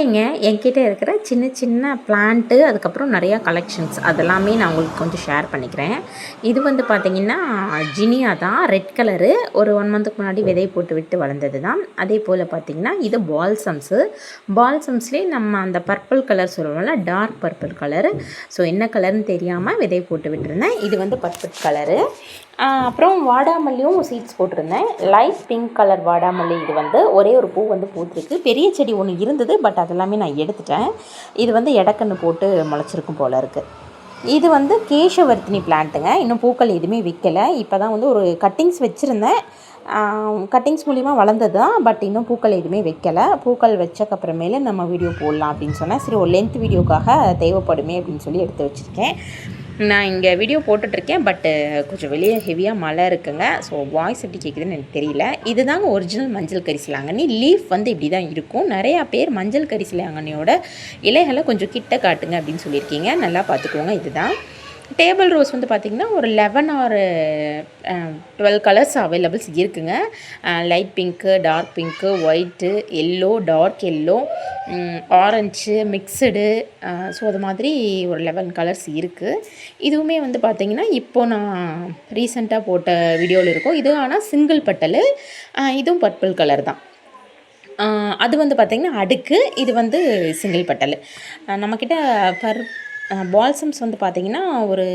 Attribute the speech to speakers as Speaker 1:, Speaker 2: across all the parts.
Speaker 1: நீங்க என்கிட்ட இருக்கிற சின்ன சின்ன பிளான்ட்டு, அதுக்கப்புறம் நிறையா கலெக்ஷன்ஸ் அதெல்லாமே நான் உங்களுக்கு கொஞ்சம் ஷேர் பண்ணிக்கிறேன். இது வந்து பார்த்தீங்கன்னா, ஜினியா தான் ரெட் கலரு. ஒரு 1 மந்த்துக்கு முன்னாடி விதை போட்டு விட்டு வளர்ந்தது தான். அதே போல் பார்த்தீங்கன்னா, இது பால்சம்ஸு. பால்சம்ஸ்லேயே நம்ம அந்த பர்பிள் கலர் சொல்லுவோம்ல, டார்க் பர்பிள் கலரு. ஸோ என்ன கலர்னு தெரியாமல் விதை போட்டு விட்டுருந்தேன். இது வந்து பர்பிள் கலரு. அப்புறம் வாடாமல்லியும் சீட்ஸ் போட்டிருந்தேன். லைட் பிங்க் கலர் வாடாமல்லி. இது வந்து ஒரே ஒரு பூ வந்து பூத்திருக்கு. பெரிய செடி ஒன்று இருந்தது, பட் அதெல்லாமே நான் எடுத்துட்டேன். இது வந்து எடக்கன்று போட்டு முளைச்சிருக்கும் போல் இருக்குது. இது வந்து கேசவர்த்தினி பிளான்ட்டுங்க. இன்னும் பூக்கள் எதுவுமே விற்கலை. இப்போ தான் வந்து ஒரு கட்டிங்ஸ் வச்சுருந்தேன். கட்டிங்ஸ் மூலிமா வளர்ந்தது தான், பட் இன்னும் பூக்கள் எதுவுமே வைக்கலை. பூக்கள் வச்சக்கப்புறமேல நம்ம வீடியோ போடலாம் அப்படின்னு சொன்னேன். சரி, ஒரு லென்த் வீடியோக்காக தேவைப்படுமே அப்படின்னு சொல்லி எடுத்து வச்சுருக்கேன். நான் இங்கே வீடியோ போட்டுட்ருக்கேன், பட்டு கொஞ்சம் வெளியே ஹெவியாக மழை இருக்குங்க. ஸோ வாய்ஸ் எப்படி கேட்குதுன்னு எனக்கு தெரியல. இது தாங்க ஒரிஜினல் மஞ்சள் கரிசலாங்கண்ணி. லீஃப் வந்து இப்படி தான் இருக்கும். நிறையா பேர் மஞ்சள் கரிசலாங்கண்ணியோட இலைகளை கொஞ்சம் கிட்ட காட்டுங்க அப்படின்னு சொல்லியிருக்கீங்க. நல்லா பார்த்துக்கோங்க. இதுதான் டேபிள் ரோஸ் வந்து பார்த்திங்கன்னா ஒரு 11 ஆர் 12 கலர்ஸ் அவைலபிள்ஸ் இருக்குங்க. Light pink, dark pink, white, yellow, dark yellow, orange, mixed. So அது மாதிரி ஒரு 11 கலர்ஸ் இருக்குது. இதுவுமே வந்து பார்த்திங்கன்னா இப்போது நான் ரீசெண்டாக போட்ட வீடியோவில் இருக்கும். இது ஆனால் சிங்கிள் பட்டல். இதுவும் பர்பிள் கலர் தான். அது வந்து பார்த்திங்கன்னா அடுக்கு. இது வந்து சிங்கிள் பட்டல். நம்மக்கிட்ட பால்சம்ஸ் வந்து பார்த்திங்கன்னா ஒரு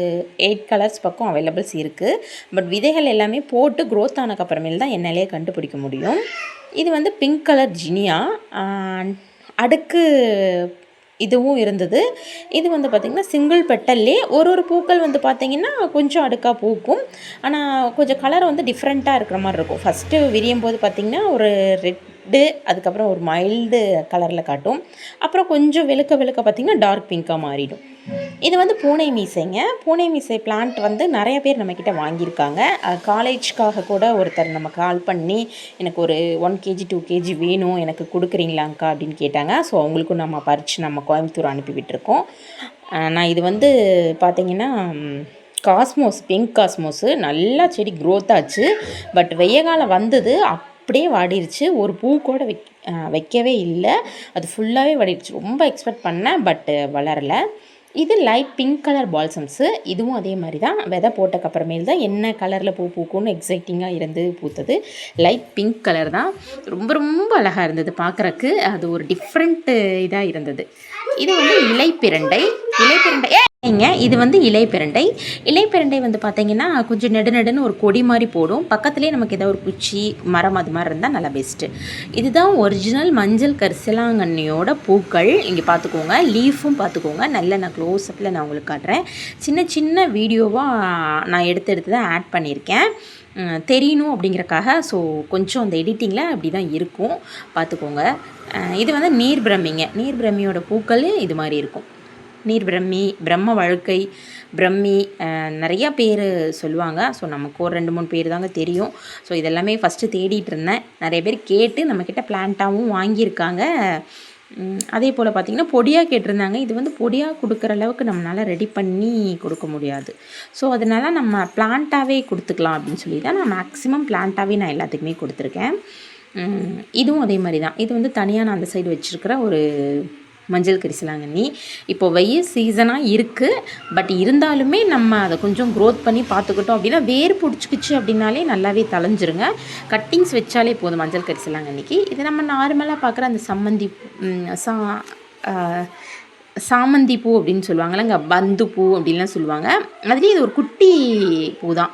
Speaker 1: 8 கலர்ஸ் பக்கம் அவைலபிள்ஸ் இருக்குது. பட் விதைகள் எல்லாமே போட்டு க்ரோத் ஆனதுக்கப்புறமேல் தான் என்னாலே கண்டுபிடிக்க முடியும். இது வந்து பிங்க் கலர் ஜினியா. அடுக்கு இதுவும் இருந்தது. இது வந்து பார்த்திங்கன்னா சிங்கிள் பெட்டல்லே ஒரு பூக்கள் வந்து பார்த்திங்கன்னா கொஞ்சம் அடுக்காக பூக்கும். ஆனால் கொஞ்சம் கலர் வந்து டிஃப்ரெண்ட்டாக இருக்கிற மாதிரி இருக்கும். ஃபஸ்ட்டு விரியும் போது பார்த்திங்கன்னா ஒரு ரெட்டு, அதுக்கப்புறம் ஒரு மைல்டு கலரில் காட்டும். அப்புறம் கொஞ்சம் வெளுக்க பார்த்திங்கன்னா டார்க் பிங்காக மாறிடும். இது வந்து பூனை மீசைங்க. பூனை மீசை பிளான்ட் வந்து நிறைய பேர் நம்மக்கிட்ட வாங்கியிருக்காங்க. காலேஜ்க்காக கூட ஒருத்தர் நம்ம கால் பண்ணி எனக்கு ஒரு 1 kg 2 kg வேணும், எனக்கு கொடுக்குறீங்களாங்க்கா அப்படின்னு கேட்டாங்க. ஸோ அவங்களுக்கும் நம்ம பறித்து நம்ம கோயம்புத்தூர் அனுப்பி விட்டுருக்கோம். நான் இது வந்து பார்த்திங்கன்னா காஸ்மோஸ், பிங்க் காஸ்மோஸு. நல்லா செடி க்ரோத் ஆச்சு. பட் வெய்ய காலம் வந்தது, அப்படியே வாடிருச்சு. ஒரு பூ கூட வைக்கவே இல்லை. அது ஃபுல்லாகவே வாடிருச்சு. ரொம்ப எக்ஸ்பெக்ட் பண்ணேன், பட் வளரலை. இது லைட் பிங்க் கலர் பால்சம்ஸு. இதுவும் அதே மாதிரி தான். விதை போட்டக்கப்புறமேல் தான் என்ன கலரில் பூ பூக்கும்னு எக்ஸைட்டிங்காக இருந்து பூத்தது. லைட் பிங்க் கலர் தான். ரொம்ப ரொம்ப அழகாக இருந்தது பார்க்குறக்கு. அது ஒரு டிஃப்ரெண்ட்டு இதாக இருந்தது. இது வந்து இலைப்பிரண்டை. இது வந்து இலைப்பிரண்டை வந்து பார்த்திங்கன்னா கொஞ்சம் நெடுன்னு ஒரு கொடி மாதிரி போடும். பக்கத்துலேயே நமக்கு ஏதாவது ஒரு குச்சி மரம் அது மாதிரி இருந்தால் நல்லா பெஸ்ட்டு. இதுதான் ஒரிஜினல் மஞ்சள் கரிசலாங்கண்ணியோட பூக்கள். இங்கே பார்த்துக்கோங்க. லீஃபும் பார்த்துக்கோங்க. நான் க்ளோஸ்அப்பில் நான் உங்களுக்கு காட்டுறேன். சின்ன வீடியோவாக நான் எடுத்து தான் ஆட் பண்ணியிருக்கேன், தெரியணும் அப்படிங்கிறக்காக. ஸோ கொஞ்சம் அந்த எடிட்டிங்கில் அப்படி தான் இருக்கும், பார்த்துக்கோங்க. இது வந்து நீர் பிரம்மியோட பூக்கள் இது மாதிரி இருக்கும். நீர் பிரம்மி, பிரம்ம வழுக்கை, பிரம்மி, நிறையா பேர் சொல்லுவாங்க. ஸோ நமக்கு ஒரு 2-3 பேர் தாங்க தெரியும். ஸோ இதெல்லாமே ஃபஸ்ட்டு தேடிட்டு இருந்தேன். நிறைய பேர் கேட்டு நம்மக்கிட்ட பிளான்ட்டாகவும் வாங்கியிருக்காங்க. அதே போல் பார்த்திங்கன்னா பொடியாக கேட்டிருந்தாங்க. இது வந்து பொடியாக கொடுக்குற அளவுக்கு நம்மளால் ரெடி பண்ணி கொடுக்க முடியாது. ஸோ அதனால் நம்ம பிளான்ட்டாகவே கொடுத்துக்கலாம் அப்படின்னு சொல்லி தான் நான் மேக்ஸிமம் பிளான்ட்டாகவே நான் எல்லாத்துக்குமே கொடுத்துருக்கேன். இதுவும் அதே மாதிரி தான். இது வந்து தனியாக நான் அந்த சைடு வச்சுருக்கிற ஒரு மஞ்சள் கரிசலாங்கண்ணி. இப்போது வெயில் சீசனாக இருக்குது. பட் இருந்தாலுமே நம்ம அதை கொஞ்சம் க்ரோத் பண்ணி பார்த்துக்கிட்டோம் அப்படின்னா, வேர் பிடிச்சிக்கிச்சு அப்படின்னாலே நல்லாவே தளைஞ்சிருங்க. கட்டிங்ஸ் வச்சாலே போதும் மஞ்சள் கரிசலாங்கண்ணிக்கு. இது நம்ம நார்மலாக பார்க்குற அந்த சாமந்தி பூ அப்படின்னு சொல்லுவாங்கள்லங்க, பந்து பூ அப்படின்லாம் சொல்லுவாங்க. அதுலேயும் இது ஒரு குட்டி பூ தான்.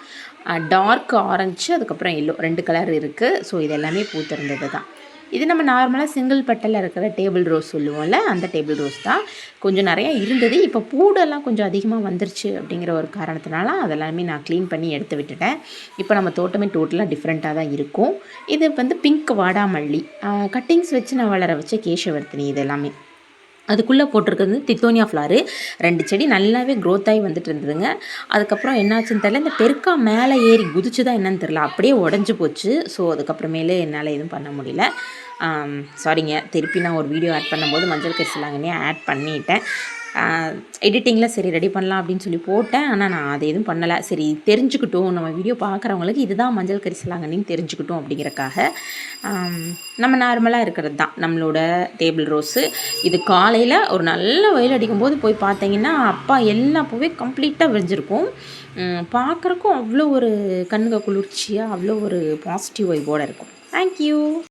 Speaker 1: டார்க் ஆரஞ்சு, அதுக்கப்புறம் எல்லோ, 2 கலர் இருக்குது. ஸோ இது எல்லாமே பூத்திருந்தது தான். இது நம்ம நார்மலாக சிங்கிள் பட்டலில் இருக்கிற டேபிள் ரோஸ் சொல்லுவோம்ல, அந்த டேபிள் ரோஸ் தான். கொஞ்சம் நிறையா இருந்தது. இப்போ பூடெல்லாம் கொஞ்சம் அதிகமாக வந்துருச்சு அப்படிங்கிற ஒரு காரணத்தினால அதெல்லாமே நான் க்ளீன் பண்ணி எடுத்து விட்டுட்டேன். இப்போ நம்ம தோட்டமே டோட்டலாக டிஃப்ரெண்ட்டாக தான் இருக்கும். இது வந்து பிங்க் வாடாமல்லி. கட்டிங்ஸ் வச்சு நான் வளர வச்ச கேசவர்த்தினி. இது எல்லாமே அதுக்குள்ளே போட்டிருக்கிறது தித்தோனியா ஃப்ளாரு. 2 செடி நல்லாவே க்ரோத் ஆகி வந்துட்டு இருந்ததுங்க. அதுக்கப்புறம் என்னாச்சுன்னு தெரியல, இந்த பெருக்கா மேலே ஏறி குதிச்சு தான் என்னன்னு தெரில, அப்படியே உடஞ்சி போச்சு. ஸோ அதுக்கப்புறமேலே என்னால் எதுவும் பண்ண முடியல. சாரிங்க, திருப்பி நான் ஒரு வீடியோ ஆட் பண்ணும்போது மஞ்சள் கரிசலாங்கண்ணி ஆட் பண்ணிட்டேன். எடிட்டிங்கில் சரி ரெடி பண்ணலாம் அப்படின்னு சொல்லி போட்டேன். ஆனால் நான் அதை எதுவும் பண்ணலை. சரி தெரிஞ்சுக்கிட்டோம், நம்ம வீடியோ பார்க்குறவங்களுக்கு இதுதான் மஞ்சள் கரிசலாங்கண்ணின்னு தெரிஞ்சுக்கிட்டோம் அப்படிங்கிறக்காக நம்ம நார்மலாக இருக்கிறது தான் நம்மளோட டேபிள் ரோஸு. இது காலையில் ஒரு நல்ல வெயில் அடிக்கும்போது போய் பார்த்தீங்கன்னா அப்பா எல்லா பூவே கம்ப்ளீட்டாக விரிஞ்சிருக்கும். பார்க்குறக்கும் அவ்வளோ ஒரு கண்ணுக்கு குளிர்ச்சியாக அவ்வளோ ஒரு பாசிட்டிவ் வைபோடு இருக்கும். தேங்க்யூ.